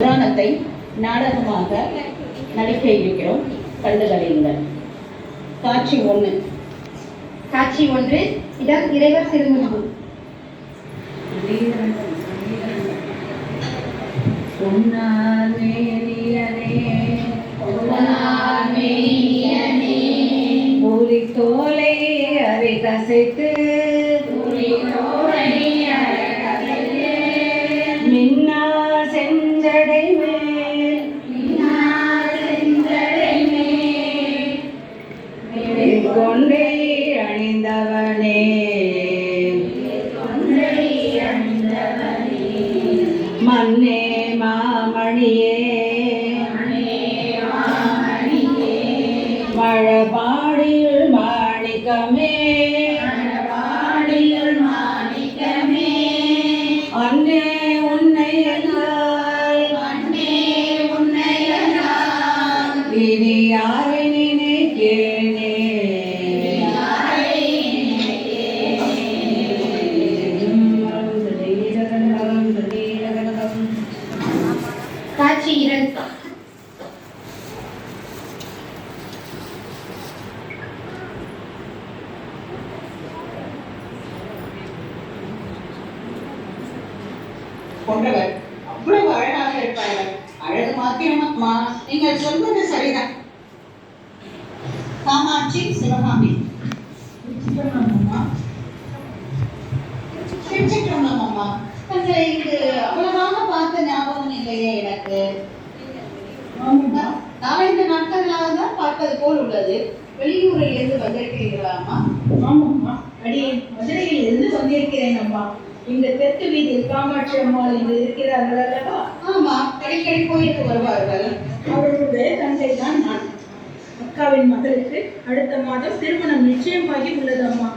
புராணத்தை நாடகமாக நடிக்க இருக்கிறோம். கண்டுகளியுங்கள். காட்சி 1. காட்சி 1. இடம் இறைவர் திருமுன்பு. தோலை அரை கசைத்து மின்னா செஞ்சடை மேல் கொண்டை அணிந்தவனே மன்னே மாமணியே மழபாடியுள் மாணிக்கமே அன்னே உன்னை இனி யாரை நினைக்கேனே. காட்சி 2. கொண்டவர் அவ்வளவு அழகாக இருப்பார்கள். அழகு மாத்திரமா நீங்கள் சொல்வது சரிதான். காமாட்சி சிவகாமி அம்மா தங்களை இங்கு அவ்வளவாக பார்த்த ஞாபகம் இல்லையே எனக்கு. நாலஞ்சு நாட்களாக தான் பார்ப்பது போல் உள்ளது. வெளியூரில் இருந்து வந்திருக்கிறீர்களாமா? ஆமாம்மா, அடியே மதுரையில் இருந்து வந்திருக்கிறேன் அம்மா. இந்த தெற்கு வீதியில் காமாட்சி அம்மாள் இங்கு இருக்கிறார்கள் அல்லவா? ஆமா, அடிக்கடி கோயிலுக்கு வருவார்கள். அவர்களுடைய தந்தை தான் நான். அக்காவின் மகளுக்கு அடுத்த மாதம் திருமணம் நிச்சயமாகி உள்ளது அம்மா.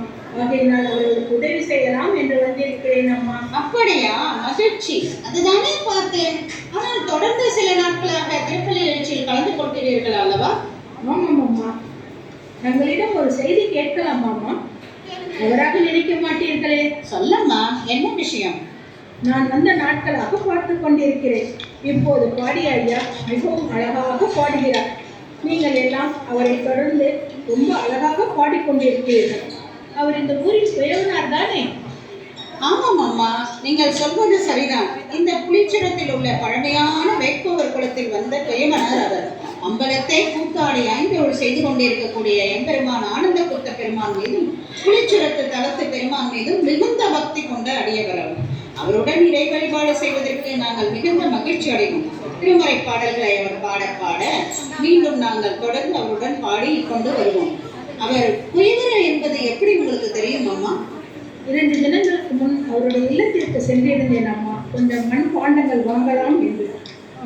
ஆகையினால் அவர்களுக்கு உதவி செய்யலாம் என்று வந்திருக்கிறேன் அம்மா. அப்படியா? மகிழ்ச்சி. அதுதானே பார்த்தேன். ஆனால் தொடர்ந்து சில நாட்களாக திருப்பலி எழுச்சியில் கலந்து கொள்கிறீர்கள் அல்லவா? ஆமாம் அம்மா, தங்களிடம் ஒரு செய்தி கேட்கலாம் அம்மா. அவராக நினைக்க மாட்டீர்களே. சொல்லம்மா, என்ன விஷயம்? நான் வந்த நாட்களாக பார்த்து கொண்டிருக்கிறேன். இப்போது பாடிய ஐயா மிகவும் அழகாக பாடுகிறார். நீங்கள் எல்லாம் அவரை தொடர்ந்து ரொம்ப அழகாக பாடிக்கொண்டிருக்கிறீர்கள். அவர் இந்த ஊரில் பெயர்னார் தானே? ஆமாம் அம்மா, நீங்கள் சொல்வது சரிதான். இந்த புளிச்சிரத்தில் உள்ள பழமையான வேட்பவர் குலத்தில் வந்த பெயமனர் அவர். அம்பலத்தை கூத்தாடி ஐந்தோடு செய்து கொண்டிருக்கக்கூடிய எம்பெருமான் ஆனந்த குத்த பெருமான் மீதும் புளிச்சிரத்து தலத்து பெருமான் மீதும் மிகுந்த பக்தி கொண்ட அடியவர் அவர். அவருடன் இறை வழிபாடு செய்வதற்கு நாங்கள் மிகுந்த மகிழ்ச்சி அடைவோம். திருமறை பாடல்களை அவர் பாட பாட மீண்டும் நாங்கள் தொடர்ந்து அவருடன் பாடி கொண்டு வருவோம். அவர் குயவரர் என்பது எப்படி உங்களுக்கு தெரியும் அம்மா? 2 தினங்களுக்கு முன் அவருடைய இல்லத்திற்கு சென்றிருந்தேன் அம்மா, கொஞ்சம் மண்பாண்டங்கள் வாங்கலாம் என்று.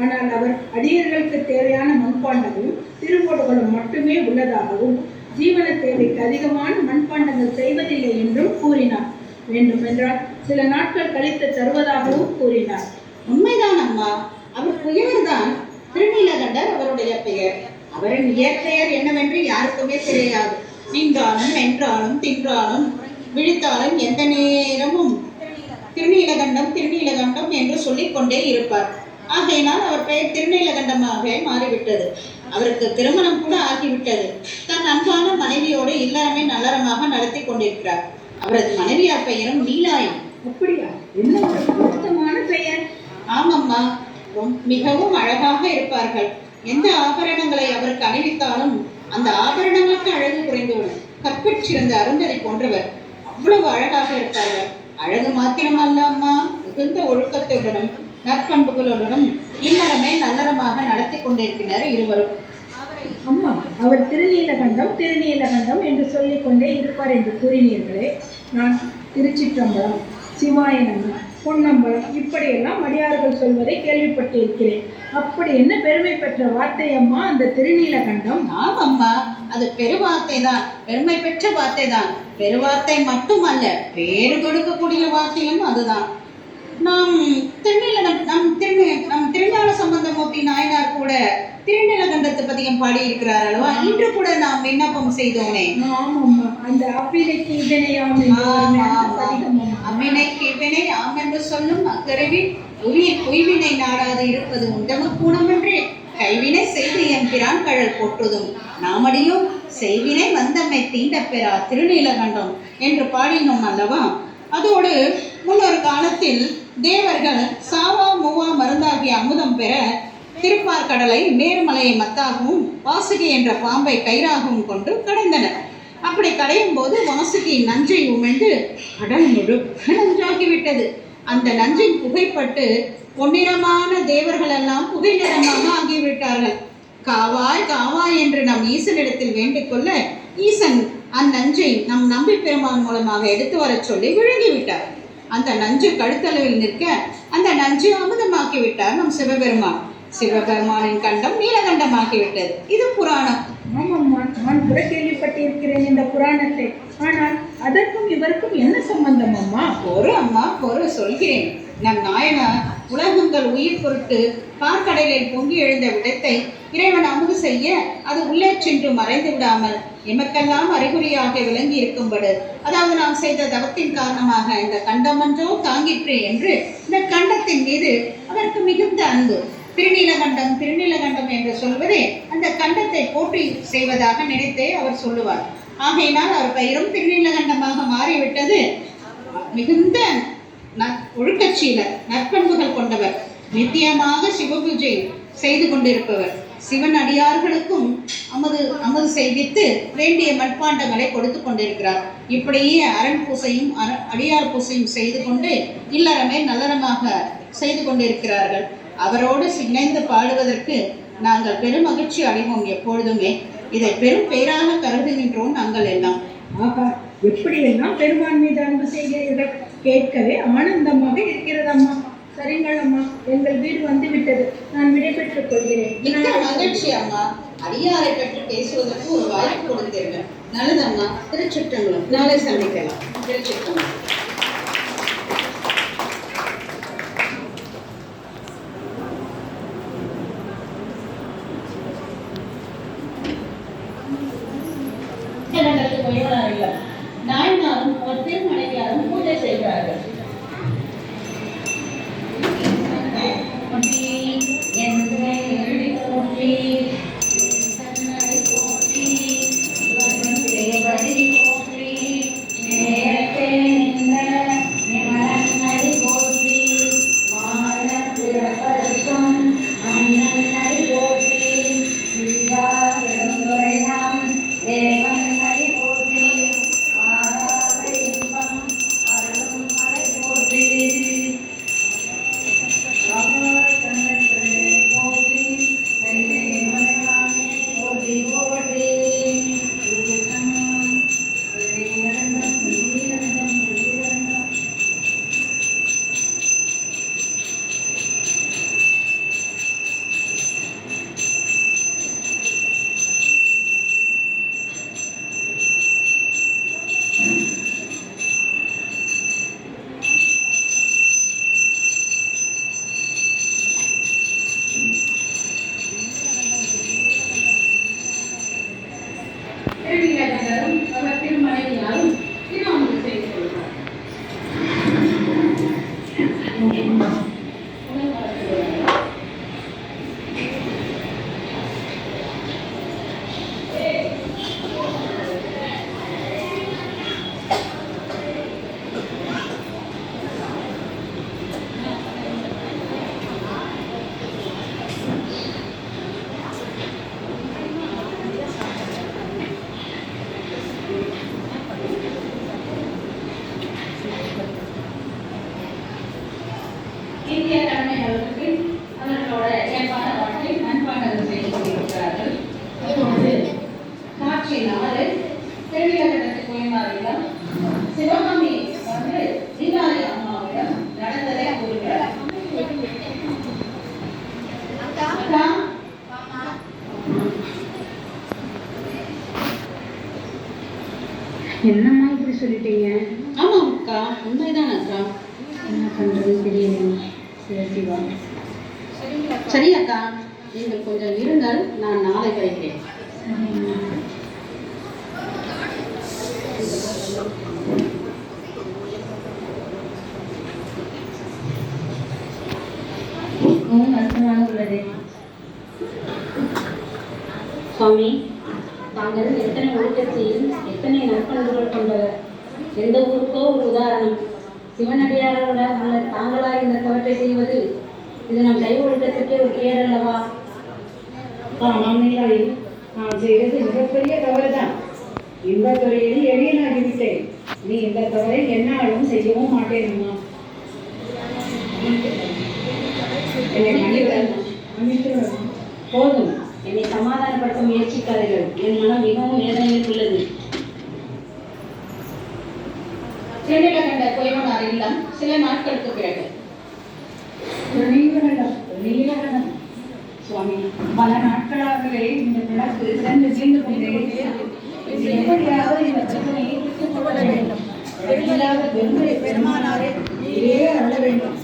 ஆனால் அவர் அடியர்களுக்கு தேவையான மண்பாண்டங்களும் திருவோடுகளும் மட்டுமே உள்ளதாகவும் ஜீவன தேவைக்கு அதிகமான மண்பாண்டங்கள் செய்வதில்லை என்றும் கூறினார். வேண்டுமென்றால் சில நாட்கள் கழித்து தருவதாகவும் கூறினார். உண்மைதான் அம்மா, அவர் குயவர் தான். திருநீலகண்டர் அவருடைய பெயர். அவரின் இயற்பெயர் என்னவென்று யாருக்குமே தெரியாது. நின்றாலும் வென்றாலும் தின்றாலும் விழித்தாலும் எந்த நேரமும் திருநீலகண்டம் திருநீலகண்டம் என்று சொல்லிக் கொண்டே இருப்பார். ஆகையினால் அவர் பெயர் திருநீலகண்டமாக மாறிவிட்டது. அவருக்கு திருமணம் கூட ஆகிவிட்டது. தன் அன்பான மனைவியோடு இல்லறமே நல்லறமாக நடத்தி கொண்டிருக்கிறார். அவரது மனைவியார் பெயரும் நீலாயம். அப்படியா? என்ன ஒரு பொருத்தமான பெயர்! ஆமம்மா, மிகவும் அழகாக இருப்பார்கள். எந்த ஆபரணங்களை அவருக்கு அணிவித்தாலும் அந்த ஆபரணங்களுக்கு அழகு குறைந்துவிடும். கற்பிச்சிருந்த அருந்ததி போன்றவர். அவ்வளவு அழகாக இருப்பார்கள். அழகு மாத்திரமல்ல அம்மா, மிகுந்த ஒழுக்கத்துடனும் நற்பண்புகளுடனும் இல்லறமே நல்லறமாக நடத்தி கொண்டிருக்கிறார் இருவரும். அம்மா, அவர் திருநீலகண்டம் என்று சொல்லிக் கொண்டே இருப்பார் என்று கூறினீர்களே. நான் திருச்சிற்றம்பலம், சிவாயனம், பொன்னம்பலம் இப்படியெல்லாம் அடியார்கள் சொல்வதை கேள்விப்பட்டிருக்கிறேன். அப்படி என்ன பெருமை பெற்ற வார்த்தை அம்மா அந்த திருநீலகண்டம்? ஆமம்மா, அது பெருவார்த்தை தான். பெருமை பெற்ற வார்த்தை தான். பெருவார்த்தை மட்டுமல்ல, பேரு கொடுக்கக்கூடிய வார்த்தையும் அதுதான். நம் திருஞான சம்பந்தமூர்த்தி நாயனார் கூட திருநீலகண்டத்தை பதிகம் பாடி இருக்கிறார் அல்லவா? இன்று கூட நாம் விண்ணப்பம் செய்தோமே. ஆமாம்மா, அந்த அவ்வினைக்கு இதனை அவ்வினைக்கு இவனை ஆம் என்று சொல்லும் அக்கருவி உயிர் பொய்வினை நாடாது இருப்பது உண்டமக்கூணமென்றே கைவினை செய்து எம்பிரான் கழல் போற்றுதும் நாமடியும் செய்வினை வந்தம்மை தீண்ட பெறா திருநீலகண்டம் என்று பாடினோம் அல்லவா. அதோடு முன்னொரு காலத்தில் தேவர்கள் சாவா மூவா மருந்தாகிய அமுதம் பெற திருப்பார்கடலை மேருமலையை மத்தாகவும் வாசுகி என்ற பாம்பை கயிறாகவும் கொண்டு கடைந்தனர். அப்படி கடையும் போது வாசுகி நஞ்சை உமிழ்ந்து கடல் முழுக்க நஞ்சாகிவிட்டது. அந்த நஞ்சின் புகைப்பட்டு பொன்னிறமான தேவர்கள் எல்லாம் புகை நிறமாக ஆகிவிட்டார்கள். காவாய் காவாய் என்று நம் ஈசனிடத்தில் வேண்டிக் கொள்ள ஈசன் அந்நஞ்சை நம் நம்பி பெருமான் மூலமாக எடுத்து வரச் சொல்லி விழுங்கிவிட்டார். அந்த நஞ்சு கழுத்தளவில் நிற்க அந்த நஞ்சு அமுதமாக்கி விட்டார் நம் சிவபெருமான். சிவபெருமானின் கண்டம் நீலகண்டமாகிவிட்டது. இது புராணம். ஆமாம்மா, நான் கூட கேள்விப்பட்டிருக்கிறேன் இந்த புராணத்தை. ஆனால் அதற்கும் இவருக்கும் என்ன சம்பந்தம் அம்மா? பொறு சொல்கிறேன். நம் நாயனார் உலகங்கள் உயிர் பொருட்டு பார்க்கடலில் பொங்கி எழுந்த விடத்தை இறைவன் அமுது செய்ய அது உள்ளே சென்று மறைந்து விடாமல் எமக்கெல்லாம் அறிகுறியாக விளங்கி இருக்கும்படு, அதாவது நாம் செய்த தவத்தின் காரணமாக இந்த கண்டமன்றோ தாங்கிற்று என்று இந்த கண்டத்தின் மீது அவருக்கு மிகுந்த அன்பு. திருநீலகண்டம் என்று சொல்வதே அந்த கண்டத்தை போற்றி செய்வதாக நினைத்தே அவர் சொல்லுவார். ஆகையினால் அவர் பெயரும் திருநீலகண்டமாக மாறிவிட்டது. மிகுந்த ஒழுக்கச்சீலர், நற்பண்புகள் கொண்டவர், நித்தியமாக சிவபூஜை செய்து கொண்டிருப்பவர், சிவன் அடியார்களுக்கும் அமுது செய்வித்து வேண்டிய மட்பாண்டங்களை கொடுத்து கொண்டிருக்கிறார். இப்படியே அரண் பூசையும் அடியார் பூசையும் செய்து கொண்டு இல்லறமே நல்லறமாக செய்து கொண்டிருக்கிறார்கள். அவரோடு இணைந்து பாடுவதற்கு நாங்கள் பெரும் மகிழ்ச்சி அடைவோம் எப்பொழுதுமே. இதை பெரும் பேராக கருதுகின்றோம் நாங்கள் எல்லாம். ஆகா, எப்படியெல்லாம் பெருமான் மீது அன்பு செய்கிறீர்கள், கேட்கவே ஆனந்தமாக இருக்கிறதம்மா. சரிங்கள் அம்மா, எங்கள் வீடு வந்து விட்டது. நான் விடைபெற்றுக் கொள்கிறேன். மிக்க மகிழ்ச்சி அம்மா. அடியாரை பற்றி பேசுவதற்கு ஒரு வாய்ப்பு கொடுத்தீர்கள். நல்லதம்மா. திருச்சிற்றம்பலம். நாளை சந்திக்கலாம். திருச்சிற்றம்பலம். நாயனாரும் ஒற்றை மனைவியாரும் பூஜை செய்கிறார்கள். இந்திய தலைமைகளுக்கு அவர்களோட இயல்பான வாழ்க்கை நண்பாண்டங்கள் செய்து கொண்டிருக்கிறார்கள். இப்பொழுது காட்சி 4 திருநீலகண்டத்து கோயிலாரிடம் சிவகாமி வந்து தீனாரி அம்மாவிடம் நடந்ததை கூறுகிறார். என்னம்மா இப்படி சொல்லிட்டீங்க? ஆமாம் அக்கா, உண்மைதான் அக்கா. என்ன பண்றது தெரியல. சிவா, சரி அக்கா, நீங்கள் கொஞ்சம் இருங்கள், நான் நாளை வருகிறேன். செய்வது? சுவாமி, தாங்கள் எத்தனை ஒழுக்கத்தையும் எத்தனை நற்பண்புகள் கொண்டவர். எந்த ஊருக்கோ ஒரு உதாரணம். சிவனடியாரோட தாங்களாக இந்த தவற்றை செய்வது இது நம் சைவ ஒழுக்கத்திற்கே ஒரு கேடல்லவா? ஆமாம், நான் செய்தது மிகப்பெரிய தவறு தான். இந்த துறையில் எளியனாகிவிட்டேன். நீ இந்த தவறை என்னாலும் செய்யவும் மாட்டேன் அம்மா. போதும், என்னை சமாதானப்படுத்த முயற்சிக்காதீர்கள். என் மனம் மிகவும் வேதனையில் உள்ளது. சென்னையில கண்ட கோயமனார் இல்லம் சில நாட்களுக்கு பிறகு. சுவாமி, பல நாட்களாகவே இந்த விளக்கு சென்று தீர்ந்து கொண்டே எப்படியாவது இந்த பிரச்சனையை தீர்த்துக் கொள்ள வேண்டும். பெருமானாரே நீரே அள்ள வேண்டும்.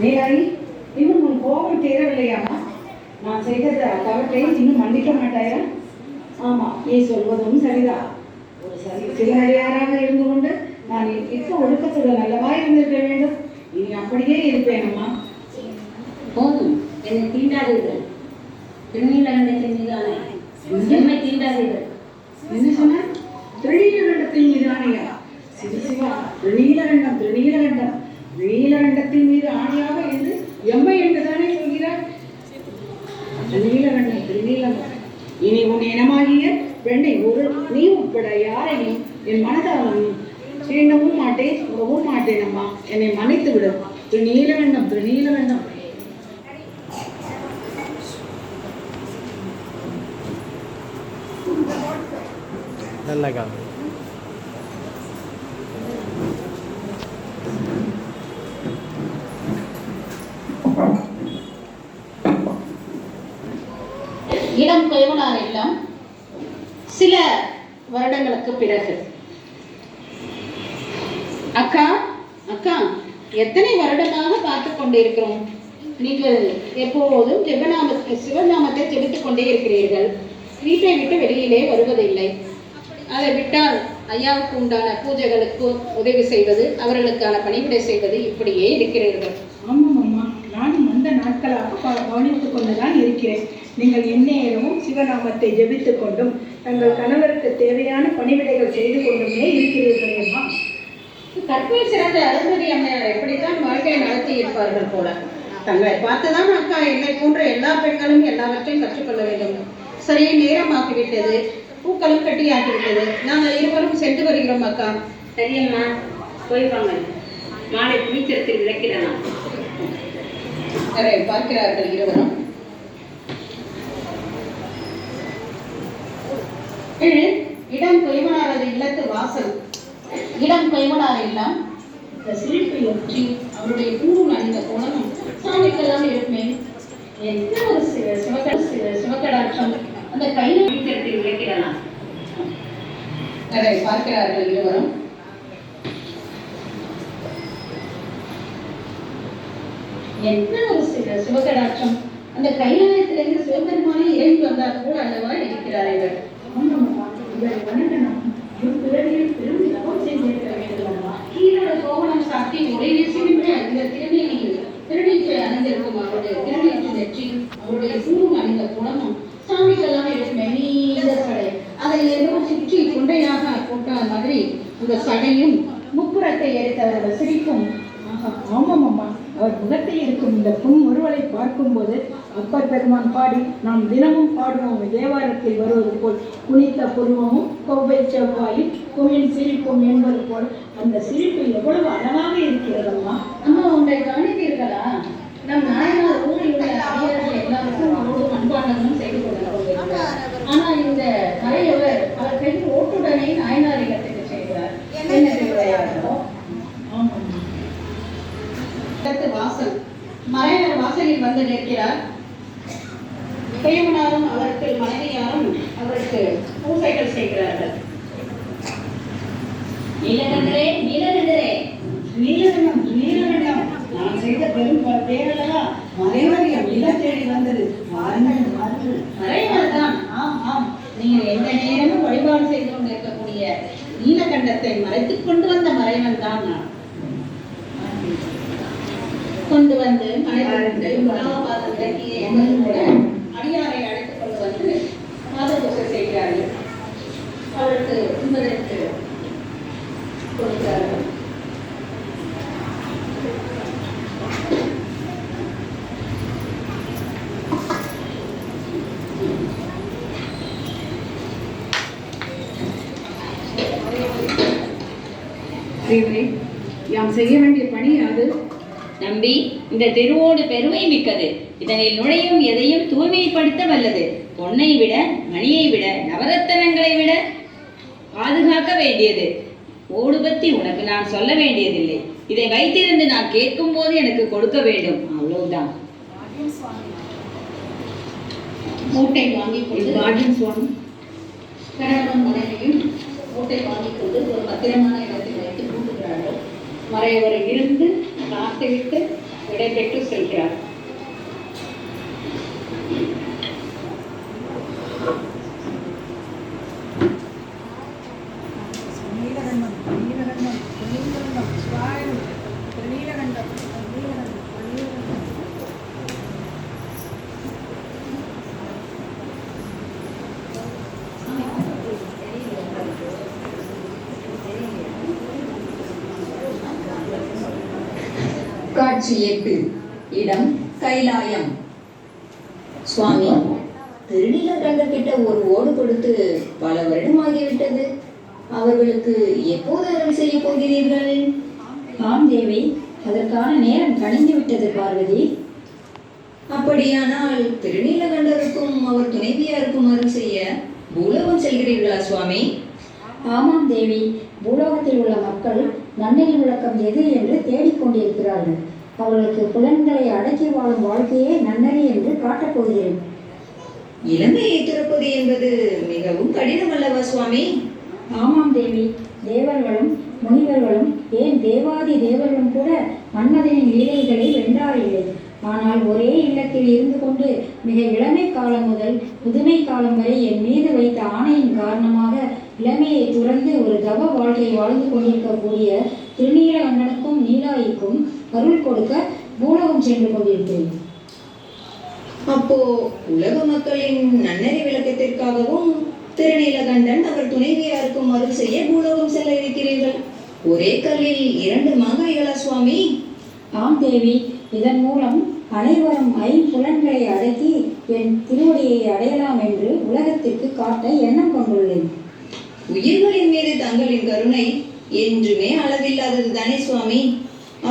நீராணி, இன்னும் உன் கோபம் தீரவில்லையாமா? நான் செய்த தவற்றை இன்னும் மன்னிக்க மாட்டாயா? ஆமா, நீ சொல்வதும் சரிதான். ஒரு சிவனடியாராக இருந்து கொண்டு நான் இப்ப ஒழுக்கத்துடன் நல்லவா இருந்திருக்க வேண்டும். இனி அப்படியே இருப்பேன் அம்மா. போதும், என்னை தீண்டாதீர்கள். திருநீலகண்டத்தின் மீதான என்னை தீண்டாதீர்கள். என்ன சொன்ன? திருநீலகண்டத்தின் மீது ஆணையா? சிவசிவா, திருநீலகண்டம் நீலகண்டத்தின் மீது ஆணையாக இருந்து எம்மை என்றுதானே சொல்கிறார். திருநீலகண்டம். இனி உன் இனமாகிய பெண்ணை ஒரு நீ உட்பட யாரையும் என் மனதாலும் தீண்டவும் மாட்டேன், உறவும் மாட்டேன் அம்மா. என்னை மன்னித்து விடு. திருநீலகண்டம். நல்ல இளம் கோயமனார் இல்லம் சில வருடங்களுக்கு பிறகு. அக்கா, எத்தனை வருடமாக பார்த்து கொண்டிருக்கிறோம். நீங்கள் எப்போதும் சிவநாமத்தை ஜெபித்துக் கொண்டே இருக்கிறீர்கள். வீட்டை விட்டு வெளியிலே வருவதில்லை. அதை விட்டால் ஐயாவுக்கு உண்டான பூஜைகளுக்கு உதவி செய்வது, அவர்களுக்கான பணிவிடை செய்வது, இப்படியே இருக்கிறீர்கள். ஆமாம் அம்மா, நானும் அந்த நாட்களாக கவனித்துக் கொண்டுதான் இருக்கிறேன். நீங்கள் எந்நேரமும் சிவநாமத்தை ஜெபித்துக் கொண்டும் தங்கள் கணவருக்கு தேவையான பணிவிடைகள் செய்து கொண்டுமே இருக்கிறீர்கள் அம்மா. கற்பில் சிறந்த அருள்மதி அம்மையார் எப்படித்தான் வாழ்க்கையை நடத்தி இருப்பார்கள் போல. தங்களை பார்த்துதான் அக்கா என்னை போன்ற எல்லா பெண்களும் எல்லாவற்றையும் கற்றுக்கொள்ள வேண்டும். சரியே நேரமாக்கிவிட்டது, பூக்களும் கட்டியாக்கிவிட்டது. நாங்கள் இருவரும் சென்று வருகிறோம் அக்கா. சரியம்மா, போய்வாங்க. மாலை குளித்திரத்தில் விளக்கிடலாம். அதை பார்க்கிறார்கள் இருவரும். இடம் கொய்மனாரது இல்லத்து வாசல். இடம் கொய்மனார் இல்லம் இந்த சிரிப்பை ஒற்றி அவருடைய பூவும் அணிந்த கோலமும் சாமிக்கெல்லாம் இருக்குமே. என்ன ஒரு சிவக்கடாட்சம். அந்த கையில் குளித்திரத்தில் விளக்கிடலாம். அதை பார்க்கிறார்கள் இருவரும். என்ன ஒரு சிவகடாட்சம். அந்த கைலாயத்திலிருந்து சிவபெருமானே இறங்கி வந்தால் கூட அல்லவா இருக்கிறார்கள். கீழோட கோவணம் சாத்தி ஒரே சிறுமியை அந்த திருநீரில் திருநீற்றை அணிந்திருக்கும் அவருடைய திருநீற்று நெற்றி, அவருடைய பூவும் அணிந்த குணமும் சாமிக்கெல்லாம் இருக்கும் நீண்ட சடை. அதை ஏதோ சுற்றி கொண்டையாக போட்ட மாதிரி அந்த சடையும் முப்புறத்தை எரித்தவர்கள் சிரிக்கும். ஆமாம் அம்மா, அவர் முகத்தில் இருக்கும் இந்த புன்முறுவலை பார்க்கும்போது அப்பர் பெருமான் பாடி நாம் தினமும் பாடுவோம் தேவாரத்தில் வருவது போல் குனித்த புருவமும் கொவ்வை செவ்வாயும் குமிழ் சிரிப்பும் என்பது போல் அந்த சிரிப்பு எவ்வளவு அழகாக இருக்கிறதம்மா. அம்மா, உங்களை கவனித்தீர்களா? நம் நாயனார் ஊரில் உள்ள அடியார்கள் எல்லாருக்கும் அவரோடு அன்பானதும் செய்து கொண்டிருக்கிறார். ஆனால் இந்த மறையவர் அவர் கையில் ஓட்டுடனே நாயனார் இல்லத்துக்கு செய்கிறார். என்ன செய்கிறாரோ? வாசல். மறையவர் வாசலில் வந்து நிற்கிறார். கொய்மனாரும் அவருக்கு மனைவியாரும் அவருக்கு பூசைகள் செய்கிறார்கள். நீலகண்டரே, நீலகண்டம், நான் செய்த பெரும் பேரழகா மறைவர் என் இல்ல தேடி வந்தது. மறைவர் தான். ஆம், நீங்கள் எந்த நேரமும் வழிபாடு செய்து கொண்டிருக்கக்கூடிய நீல இடத்தை மறைத்துக் கொண்டு வந்த மறைவன் தான் நான். கொண்டு வந்து அடியாரை அழைத்துக் கொண்டு வந்து மாதபூசை செய்கிறார்கள். அவருக்கு உண்பதற்கு கொடுக்கிறார்கள். யாம் செய்ய வேண்டிய பணி அது. நம்பி, இந்த திருவோடு பெருமை மிக்கது. இதனில் நுழையும் எதையும் தூய்மைப்படுத்த வல்லது. பொன்னை விட, மணியை விட, நவரத்தனங்களை விட பாதுகாக்க வேண்டியது. ஓடு பத்தி உனக்கு நான் சொல்ல வேண்டியதில்லை. இதை வைத்திருந்து நான் கேட்கும் போது எனக்கு கொடுக்க வேண்டும், அவ்வளவுதான். மூட்டை வாங்கி கொண்டு பாக்கியம் சுவாமி. கணவனும் மனைவியும் மூட்டை வாங்கி கொண்டு ஒரு பத்திரமான இடத்தில் வைத்து கூட்டுகிறார்கள். மறையவரை இருந்து காத்துவிட்டு விடைபெற்று செல்கிறார். காட்சி 8. இடம் கைலாயம். சுவாமி, திருநீலகண்டர்கிட்ட ஒரு ஓடு கொடுத்து பல வருடமாகிவிட்டது. அவர்களுக்கு எப்போது அருள் செய்ய போகிறீர்கள்? ஆம் தேவி, அதற்கான நேரம் கணிந்து விட்டது பார்வதி. அப்படியானால் திருநீலகண்டருக்கும் அவர் துணைவியாருக்கும் அருள் செய்ய பூலோகம் செல்கிறீர்களா சுவாமி? ஆமாம் தேவி, பூலோகத்தில் உள்ள மக்கள் நன்னெறி விளக்கம் எது என்று தேடிக்கொண்டிருக்கிறார்கள். அவர்களுக்கு புலன்களை அடக்கி வாழும் வாழ்க்கையே நன்னறி என்று காட்டப் போகிறேன். இளமையை துறப்பது என்பது மிகவும் கடினம் அல்லவா சுவாமி? ஆமாம் தேவி, தேவர்களும் முனிவர்களும் ஏன் தேவாதி தேவர்களும் கூட மன்மதனின் லீலைகளை வென்றாரில்லை. ஆனால் ஒரே இல்லத்தில் இருந்து கொண்டு மிக இளமை காலம் முதல் முதுமை காலம் வரை என் மீது வைத்த ஆணையின் காரணமாக இளமையை துறந்து ஒரு தவ வாழ்க்கையை வாழ்ந்து கொண்டிருக்கக்கூடிய திருநீலகண்டனுக்கும் நீலாயிக்கும் அருள் கொடுக்க பூலோகம் சென்று கொண்டிருக்கிறேன். அப்போ உலக மக்களின் நன்னறி விளக்கத்திற்காகவும் திருநீலகண்டன் அவர் துணைவியாருக்கும் அருள் செய்ய பூலோகம் செல்ல இருக்கிறீர்கள். ஒரே கல்லில் 2 மாங்காய்களா சுவாமி? ஆம் தேவி, இதன் மூலம் அனைவரும் ஐம்புலன்களை அடக்கி என் திருவடியை அடையலாம் என்று உலகத்திற்கு காட்ட எண்ணம் கொண்டுள்ளேன். உயிர்களின் மீது தங்களின் கருணை என்றுமே அளவில்லாதது தானே சுவாமி?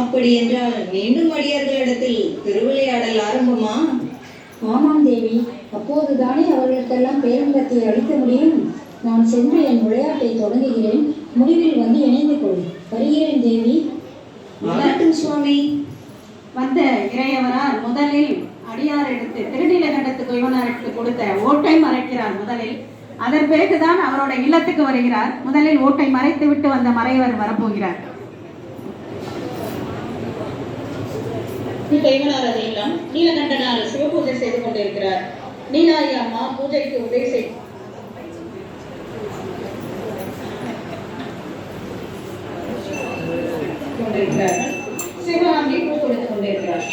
அப்படி என்றால் மீண்டும் அடியார்களிடத்தில் திருவிளையாடல் ஆரம்பமா? ஆமாம் தேவி, அப்போதுதானே அவர்களுக்கெல்லாம் பேரின்பத்தை அளிக்க முடியும். நான் சென்று என் விளையாட்டை தொடங்குகிறேன். முடிவில் வந்து இணைந்து கொள். வருகிறேன் தேவி. ஆகட்டும் சுவாமி. வந்த இறையவரார் முதலில் அடியார் எடுத்து திருநீலகண்டத்துக்கு இவனாருக்கு கொடுத்த ஓட்டை மறைக்கிறார் முதலில். அதன் பிறகுதான் அவரோட இல்லத்துக்கு வருகிறார். முதலில் ஓட்டை மறைத்து விட்டு வந்த மறைவர் வரப்போகிறார். கைவனார் அதையெல்லாம் நீலகண்டனார் சிவபூஜை செய்து கொண்டிருக்கிறார். நீலாயி அம்மா பூஜைக்கு உதவி செய்து கொண்டிருக்கிறார்கள். சிவகாமி பூ கொடுத்து கொண்டிருக்கிறார்.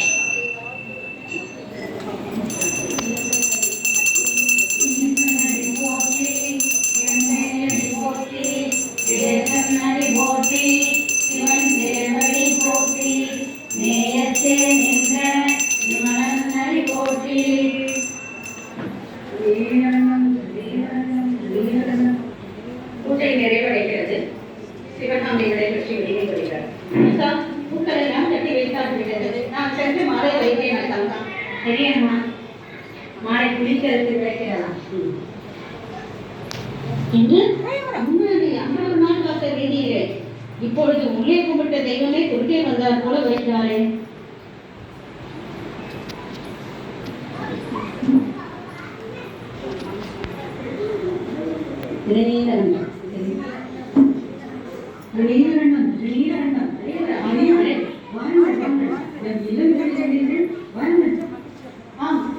பூஜை நிறைவடைகிறது. சிவகாமி நடைபெற்று வெளியே வருகிறார். பூக்கள் எல்லாம் கட்டி வைத்தாகிறது. நான் சென்று மாலை வைத்தேன். சரியம்மா, மாலை குளிக்கிறதுக்கு வைக்கிறதா என்று அவ்வளவு நாள் பார்த்த வீதியிலே இப்பொழுது உள்ளே கும்பிட்ட தெய்வமே குறுக்கே வந்தார் போல வைத்தாரே.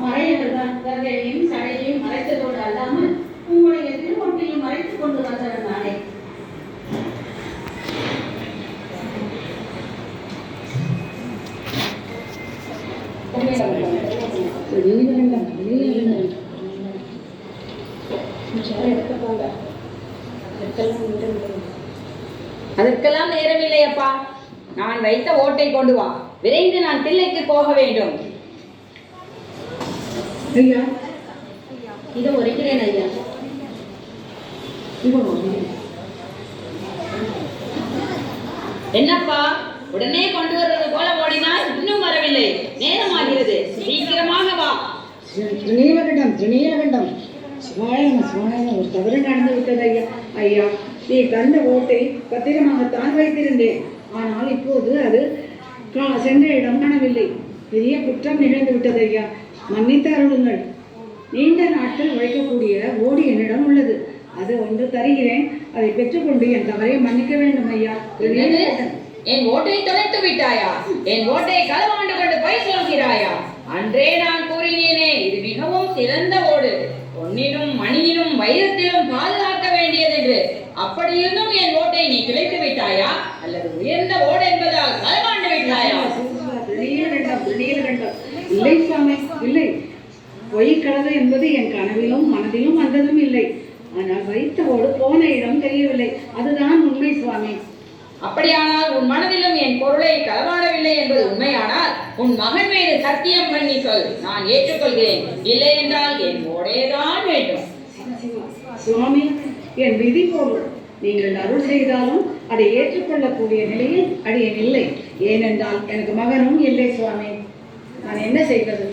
மறையவர்தான் கங்கையையும் சடையையும் மறைத்ததோடு அல்லாமல் உங்களுடைய திருமொழியையும் மறைத்துக் கொண்டு வந்தவர் நானே. அதற்கெல்லாம் நேரமில்லை அப்பா. நான் வைத்த ஓட்டை கொண்டு வா. விரைந்து நான் தில்லைக்கு போக வேண்டும். ஐயா இதோ உரைக்கிறேன் ஐயா. என்னப்பா, உடனே கொண்டு வருவது போல ஓடினால் இன்னும் வரவில்லை. நேரமாகிறது, சீக்கிரமாக வா. திருநீலகண்டம் சுவாயனம் ஒரு தவறு நடந்து விட்டது ஐயா. ஐயா, நீ தந்த ஓட்டை பத்திரமாகத்தான் வைத்திருந்தேன். ஆனால் இப்போது அது சென்ற இடம் காணவில்லை. பெரிய குற்றம் நிகழ்ந்து விட்டது ஐயா. மன்னித்து அருளுங்கள். நீண்ட நாட்கள் உழைக்கக்கூடிய ஓடி என்னிடம் உள்ளது. அது ஒன்று தருகிறேன். அதை பெற்றுக்கொண்டு என் தவறை மன்னிக்க வேண்டும் ஐயா. என் ஓட்டை தொலைத்து விட்டாயா? என் ஓட்டை களவாண்டு கொண்டு போய் சொல்கிறாயா? அன்றே நான் கூறினேனே, இது மிகவும் சிறந்த ஓடு, பொன்னிலும் மணியிலும் வைரத்திலும் பாதுகாக்க வேண்டியது என்று. அப்படி இருந்தும் என் ஓட்டை நீ கிளைத்து விட்டாயா? அல்லது உயர்ந்த ஓடு என்பதால் களவாண்டு விட்டாயா? இல்லை சுவாமி, இல்லை. பொய் கடவு என்பது என் கனவிலும் மனதிலும் வந்ததும் இல்லை. ஆனால் வைத்த ஓடு போன இடம் தெரியவில்லை. அதுதான் உண்மை சுவாமி. அப்படியானால் உன் மனதிலும் என் பொருளை களவாடவில்லை என்பது உண்மையானால் உன் மகன் மீது சத்தியம் பண்ணி சொல், நான் ஏற்றுக்கொள்கிறேன். இல்லை என்றால் என் ஓடேதான் வேண்டும். சுவாமி, என் விதி போலும். நீங்கள் அருள் செய்தாலும் அதை ஏற்றுக்கொள்ளக்கூடிய நிலையில் அடியேன் இல்லை. ஏனென்றால் எனக்கு மகனும் இல்லை சுவாமி. நான் என்ன செய்வது?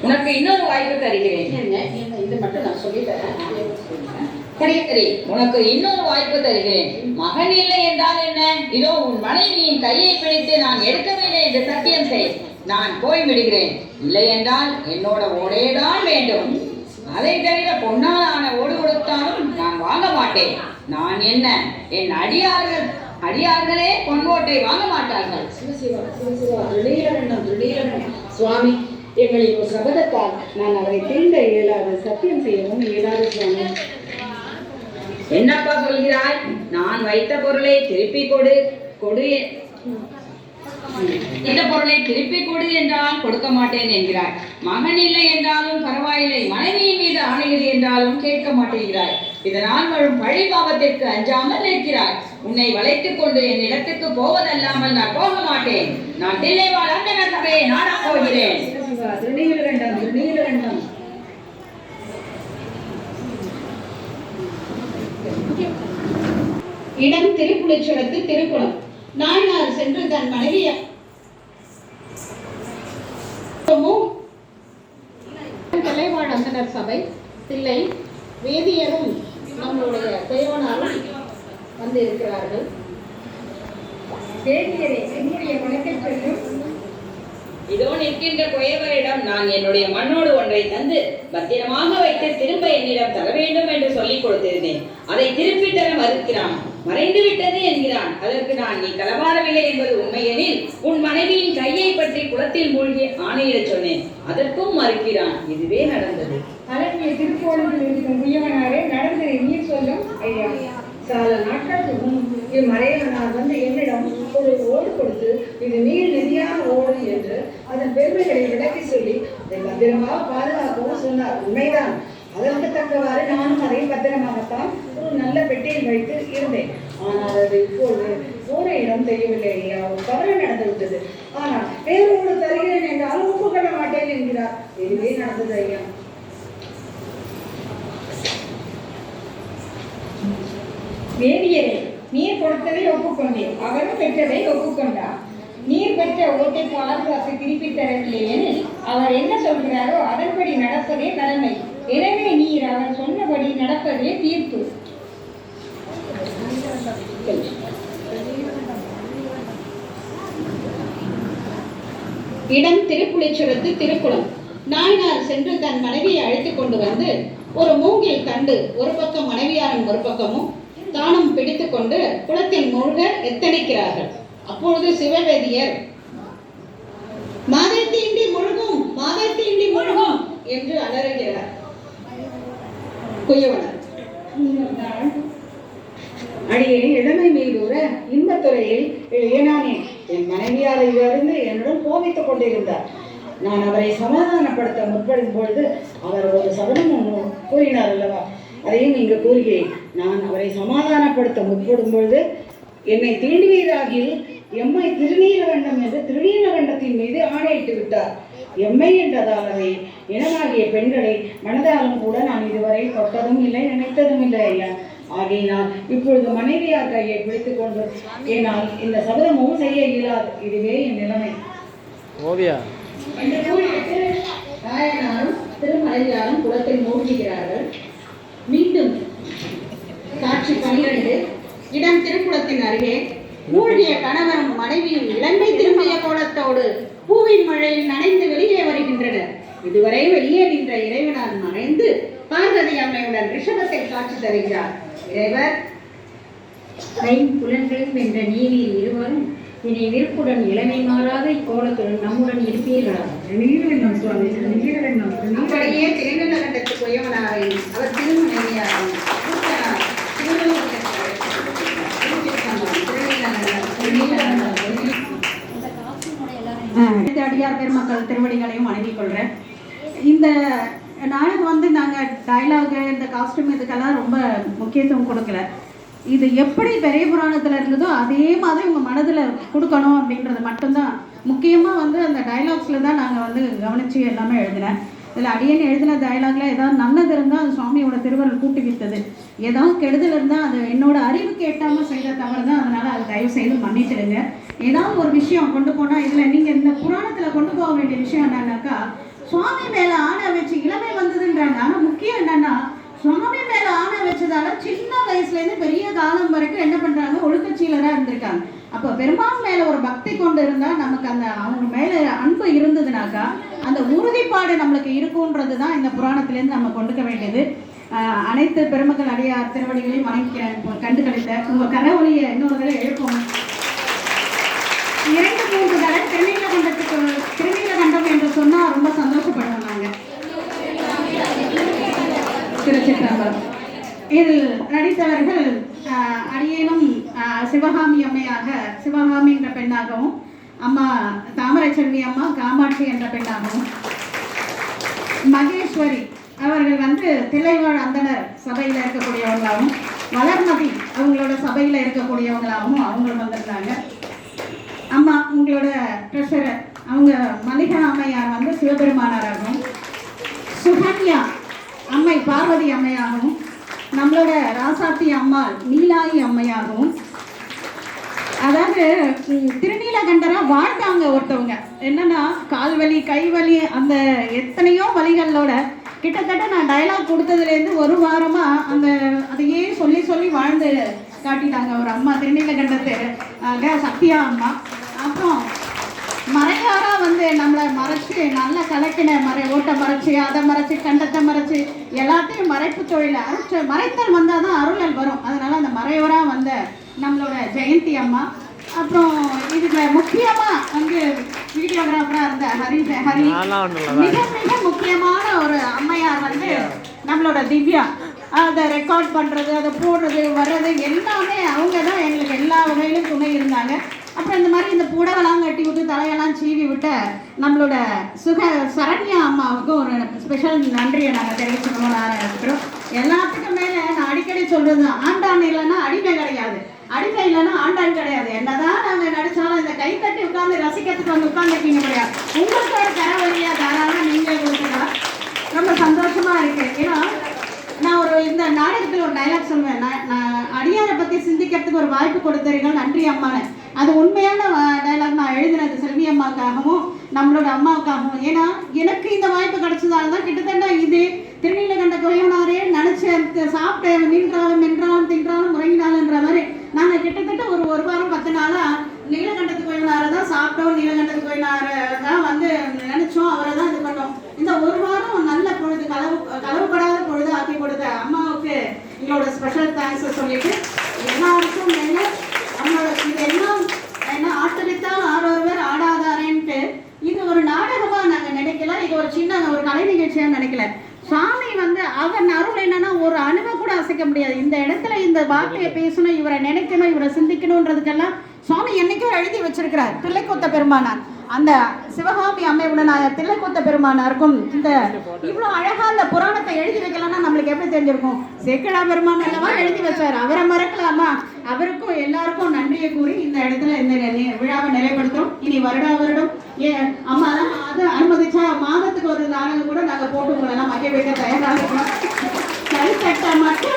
உனக்கு இன்னொரு வாய்ப்பு தருகிறேன். இது மட்டும் நான் சொல்லித்தரேன். உனக்கு இன்னொரு வாய்ப்பு தருகிறேன். மகன் இல்லை என்றால் என்ன? இதோ உன் மனைவியின் கையை பிடித்து நான் எடுக்கவில்லை என்று சத்தியம் செய். நான் போய் விடுகிறேன். இல்லை என்றால் என்னோட ஓடேதான் வேண்டும். அதை தவிர பொன்னாலான ஓடு கொடுத்தாலும் நான் வாங்க மாட்டேன். நான் என்ன, என் அடியார்களே பொன்னோட்டை வாங்க மாட்டார்கள். சுவாமி, எங்களின் ஒரு சபதத்தால் நான் அவரை தீண்ட இயலாது, சத்தியம் செய்யவும் இயலாது சுவாமி. என்னப்பா சொல்கிறாய்? நான் வைத்த பொருளை திருப்பி கொடு இந்த பொருளை திருப்பி கொடு என்றால் கொடுக்க மாட்டேன் என்கிறாய். மகன் இல்லை என்றாலும் பரவாயில்லை, மனைவியின் மீது ஆணைகள் என்றாலும் கேட்க மாட்டேங்கிறாய். இதனால் வரும் பழி பாவத்திற்கு அஞ்சாமல் இருக்கிறாய். உன்னை வளைத்துக் கொண்டு என் இடத்துக்கு போவதல்லாமல் நான் போக மாட்டேன். நான் தில்லைவாழ் அந்தனர் சபையை நாடப் போகிறேன். திருநீலகண்டம். இடம் திருப்புலிச்சுரத்து திருக்குளம். நாயனார் சென்று தன் மனைவிய தில்லைவாழ் அந்தனர் சபை தில்லை வேதியரும் நம்முடைய தேவனாரும் வந்து இருக்கிறார்கள். வேதியரே, என்னுடைய வழக்கில் சொல்லும். இதோ நிற்கின்ற குயவரிடம் நான் என்னுடைய மண்ணோடு ஒன்றை தந்து பத்திரமாக வைத்து திரும்ப என்னிடம் தர வேண்டும் என்று சொல்லிக் கொடுத்திருந்தேன். அதை திருப்பி தர மறுக்கிறான். மறைந்து விட்டது என்கிறான். அதற்கு நான் நீ களவாடவில்லை என்பது உண்மையெனில் உன் மனைவியின் கையை பற்றி குளத்தில் மூழ்கி ஆணையிடச் சொன்னேன். அதற்கும் மறுக்கிறான். இதுவே நடந்தது. அழகிய திருக்கோணத்தில் இருக்கும் முயவனாரே, நடந்ததை நீர் சொல்லும். ஐயா, சில நாட்களுக்கு முன் இம்மறையவனார் வந்து என்னிடம் ஒரு ஓடு கொடுத்து இது நீர் நெறியான ஓடு என்று அதன் பெருமைகளை விளக்கி சொல்லி அதை பத்திரமாக பாதுகாக்கவும் சொன்னார். உண்மைதான். அதற்கு தக்கவாறு நானும் அதை பத்திரமாகத்தான் ஒரு நல்ல பெட்டியில் வைத்து இருந்தேன். ஆனால் அது இப்போது போன இடம் தெரியவில்லை ஐயா. ஒரு தவறு நடந்து விட்டது. ஆனால் வேறோடு தருகிறேன் என்றாலும் ஒப்புக்கொள்ள மாட்டேன் என்கிறார். இதுவே நடந்தது ஐயா. வேதியரே, நீர் கொடுத்ததை ஒப்புக்கொண்டேன், அவரும் பெற்றதை ஒப்புக்கொண்டார். நீர் பெற்ற ஓட்டை பாதுகாத்து திருப்பி தரவில்லை எனில் அவர் என்ன சொல்கிறாரோ அதன்படி நடப்பதே கடமை. எனவே நீர் அவர் சொன்னபடி நடப்பதே தீர்ப்பு. இடம் திருப்புலிச்சுரத்து திருக்குளம். நாயனார் சென்று தன் மனைவியை அழைத்துக் கொண்டு வந்து ஒரு மூங்கில் தண்டு ஒரு பக்கம் மனைவியாரும் ஒரு பக்கமும் தானும் பிடித்துக் கொண்டு குளத்தில் மூழ்க எத்தனிக்கிறார்கள். அப்பொழுது சிவவேதியர் மாதை தீண்டி முழுகும், மாதை தீண்டி முழுகும் என்று அலறுகிறார். குயவனர், அடியே இளமை மீதூர இன்பத்துறையில் எழுதினானே, என் மனைவியாரை இருந்து என்னுடன் கோபித்துக் கொண்டிருந்தார். நான் அவரை சமாதானப்படுத்த முற்படும் பொழுது அவர் ஒரு சபதம் ஒன்று கூறினார் அல்லவா, அதையும் இங்கு கூறுகிறேன். நான் அவரை சமாதானப்படுத்த முற்படும் பொழுது என்னை தீண்டுவீராகில் எம்மை திருநீலகண்டம் என்று திருநீலகண்டத்தின் மீது ஆணையிட்டு விட்டார். எம்மை என்றதால் அதை இனமாகிய பெண்களை மனதாலும் கூட நான் இதுவரை தொட்டதும் இல்லை, நினைத்ததும் இல்லை ஐயா. ஆகையினால் இப்பொழுது மனைவியார் கையை பிடித்துக் கொண்டு என்னால் இந்த சபதமும் செய்ய இயலாது, இதுவே என் நிலைமை ஓவியா என்று கூறிவிட்டு நாயனாரும் திருமலையாரும் குளத்தில் மூழ்குகிறார்கள். மீண்டும் காட்சி 12. இடம் திருக்குளத்தின் அருகே. மூழ்கிய கணவரும் மனைவியும் இலங்கை திரும்பிய கோலத்தோடு பூவின் மழையில் நனைந்து வெளியே வருகின்றனர். இதுவரை வெளியே நின்ற இறைவனார் மறைந்து பார்வதி அம்மையுடன் ரிஷபத்தில் காட்சி தருகிறார். இறைவர் புலன்களையும் வென்ற நீவீர் இருவரும் இனி விருப்புடன் இளமை மாறாத இக்கோலத்துடன் நம்முடன் இருப்பீர்களா? நீலகண்டம் சுவாமி, நீலகண்டம். அப்படியே திருநீலகண்டத்து குயவனாரை அவர் திருமணியாரும் அடியார் பெருமக்கள் திருவடிகளையும் வணங்கிக் கொள்கிறேன். இந்த நாடகம் வந்து நாங்கள் டைலாகு இந்த காஸ்டியூம் இதுக்கெல்லாம் ரொம்ப முக்கியத்துவம் கொடுக்கல. இது எப்படி பெரிய புராணத்தில் இருந்ததோ அதே மாதிரி உங்கள் மனதில் கொடுக்கணும் அப்படின்றது மட்டும்தான். முக்கியமாக வந்து அந்த டைலாக்ஸில் தான் நாங்கள் வந்து கவனித்து எல்லாமே எழுதினேன். இதில் அடியேன்னு எழுதின டைலாகில் ஏதாவது நல்லது இருந்தால் அது சுவாமியோட திருவருள் கூட்டி வித்தது, ஏதாவது கெடுதல் இருந்தால் அது என்னோட அறிவுக்கு எட்டாமல் செய்த தவறு தான். அதனால் அது தயவு செய்து மன்னிச்சிடுங்க. ஏதாவது ஒரு விஷயம் கொண்டு போனால் இதில் நீங்கள் இந்த புராணத்தில் கொண்டு போக வேண்டிய விஷயம் என்னன்னாக்கா, சுவாமி மேலே ஆணை வச்சு இளமை வந்ததுன்றாங்க. ஆனால் முக்கியம் என்னன்னா, சுவாமி மேலே ஆணை வச்சதால சின்ன வயசுலேருந்து பெரிய காலம் வரைக்கும் என்ன பண்ணுறாங்க, ஒழுக்கச்சீலராக இருந்திருக்காங்க. அப்போ பெருமாள் மேலே ஒரு பக்தி கொண்டு இருந்தால் நமக்கு அந்த அவங்க மேலே அன்பு இருந்ததுனாக்கா அந்த உறுதிப்பாடு நம்மளுக்கு இருக்குன்றது தான் இந்த புராணத்திலேருந்து நம்ம கொண்டுக்க வேண்டியது. அனைத்து பெருமக்கள் அடியார் திருவடிகளையும் வணங்கிக்கிறேன். கண்டு கழித்த உங்கள் கரவொலியை இன்னொரு தடவை எழுப்போம். 2-3 தடவை திருநீலகண்டம் என்று சொன்னால் ரொம்ப சந்தோஷப்படுவோம் நாங்கள். திருச்சிற்றம்பலம். இதில் நடித்தவர்கள் அடியேனும் சிவகாமி அம்மையாக, சிவகாமி என்ற பெண்ணாகவும், அம்மா தாமரை செல்வி அம்மா காமாட்சி என்ற பெண்ணாகவும், மகேஸ்வரி அவர்கள் வந்து தில்லைவாழ் அந்தனர் சபையில் இருக்கக்கூடியவங்களாகவும், வளர்மதி அவங்களோட சபையில் இருக்கக்கூடியவங்களாகவும் அவங்க வந்திருந்தாங்க. அம்மா உங்களோட ட்ரெஷரர் அவங்க மல்லிகா அம்மையார் வந்து சிவபெருமானாராகவும், சுகன்யா அம்மை பார்வதி அம்மையாகவும், நம்மளோட ராசாத்தி அம்மாள் நீலாயி அம்மையாகவும், அதாவது திருநீலகண்டராக வாழ்ந்தாங்க ஒருத்தவங்க. என்னன்னா கால்வலி கைவலி அந்த எத்தனையோ வலிகளோட கிட்டத்தட்ட நான் டைலாக் கொடுத்ததுலேருந்து ஒரு வாரமாக அந்த அதையே சொல்லி சொல்லி வாழ்ந்து காட்டிட்டாங்க ஒரு அம்மா, திருநீலகண்டத்து சத்யா அம்மா. அப்புறம் மறையாராக வந்து நம்மளை மறைச்சி நல்லா கலக்கின ஓட்டை மறைச்சி அதை மறைச்சி கண்டத்தை மறைச்சி எல்லாத்தையும் மறைப்பு தொழிலை மறைத்தல் வந்தால் தான் அருளல் வரும். அதனால் அந்த மறையோராக வந்த நம்மளோட ஜெயந்தி அம்மா. அப்புறம் இதில் முக்கியமாக வந்து வீடியோகிராஃபராக இருந்த ஹரி மிக மிக முக்கியமான ஒரு அம்மையார் வந்து நம்மளோட திவ்யா. அதை ரெக்கார்ட் பண்ணுறது, அதை போடுறது வர்றது எல்லாமே அவங்க தான் எங்களுக்கு எல்லா வகையிலும் துணை இருந்தாங்க. அப்புறம் இந்த மாதிரி இந்த புடவெல்லாம் கட்டி விட்டு தலையெல்லாம் சீவி விட்ட நம்மளோட சரண்யா அம்மாவுக்கும் ஒரு ஸ்பெஷல் நன்றியை நாங்கள் தெரிவிச்சுக்கணும். இருக்கிறோம் எல்லாத்துக்கும் மேலே நான் அடிக்கடி சொல்கிறது, ஆண்டான் இல்லைன்னா அடிமை கிடையாது, அடிமை இல்லைன்னா ஆண்டான் கிடையாது. என்னதான் நாங்கள் நடித்தாலும் இந்த கை தட்டி உட்காந்து ரசிக்கிறதுக்கு வந்து உட்காந்துருக்கீங்க கிடையாது. உங்களுக்கு ஒரு கரவழியாக தாராளமாக நீங்களே கொடுத்துக்கலாம். ரொம்ப சந்தோஷமாக இருக்குது. ஏன்னா நான் இந்த நாடகத்தில் ஒரு டைலாக் சொல்லுவேன், நான் அடியாரை பற்றி சிந்திக்கிறதுக்கு ஒரு வாய்ப்பு கொடுத்தீர்கள், நன்றி அம்மான்னு. அது உண்மையான டைலாக். நான் எழுதினது செல்வி அம்மாவுக்காகவும் நம்மளோட அம்மாவுக்காகவும். ஏன்னா எனக்கு இந்த வாய்ப்பு கிடைச்சதால தான் கிட்டத்தட்ட இது திருநீலகண்ட குயவனாரே நினச்சி சாப்பிட்டு நின்றாலும் மென்றாலும் தின்றாலும் முறங்கினாலுன்ற மாதிரி நாங்கள் கிட்டத்தட்ட ஒரு வாரம் 10 நாளாக நீலகண்டத்து கோயிலாரை தான் சாப்பிட்டோம், நீலகண்டத்து கோயிலாரை தான் வந்து நினச்சோம், அவரை தான் இது பண்ணோம். இந்த ஒரு வாரம் நல்ல பொழுது கலவுப்படாத பொழுது ஆக்கி கொடுத்த அம்மாவுக்கு எங்களோட ஸ்பெஷல் தேங்க்ஸ் சொல்லிட்டு எல்லாருக்கும் மேலே நம்மளோட இதெல்லாம் என்ன ஆட்டடித்தால் ஆரோவர் ஆடாதாரேன்ட்டு இது ஒரு நாடகமாக நாங்கள் நினைக்கல, இது ஒரு சின்ன ஒரு கலை நிகழ்ச்சியாக நினைக்கல. சாமி வந்து அவர் அருள் என்னன்னா ஒரு அணுவை கூட கூட அசைக்க முடியாது. இந்த இடத்துல இந்த வார்த்தையை பேசணும், இவரை நினைக்கணும், இவரை சிந்திக்கணுன்றதுக்கெல்லாம் சுவாமி என்னைக்கும் எழுதி வச்சிருக்கிறார். தில்லைக்கூத்த பெருமானார், அந்த சிவகாமி அம்மையுடனாய தில்லைக்கூத்த பெருமானாருக்கும் இந்த இவ்வளோ அழகா அந்த புராணத்தை எழுதி வைக்கலாம்னா நம்மளுக்கு எப்படி தெரிஞ்சிருக்கும்? சேக்கிழா பெருமான் அல்லவா எழுதி வச்சார், அவரை மறக்கலாமா? அவருக்கும் எல்லாருக்கும் நன்றியை கூறி இந்த இடத்துல இந்த விழாவை நிறைவேற்றுறோம். இனி வருடா வருடம் அம்மா அதை அனுமதிச்சா மாதத்துக்கு ஒரு நாடகம் கூட நாங்கள் போட்டு உங்களெல்லாம் மகிழ வைக்க தயாராக இருக்கிறோம். கை தட்ட மட்டும்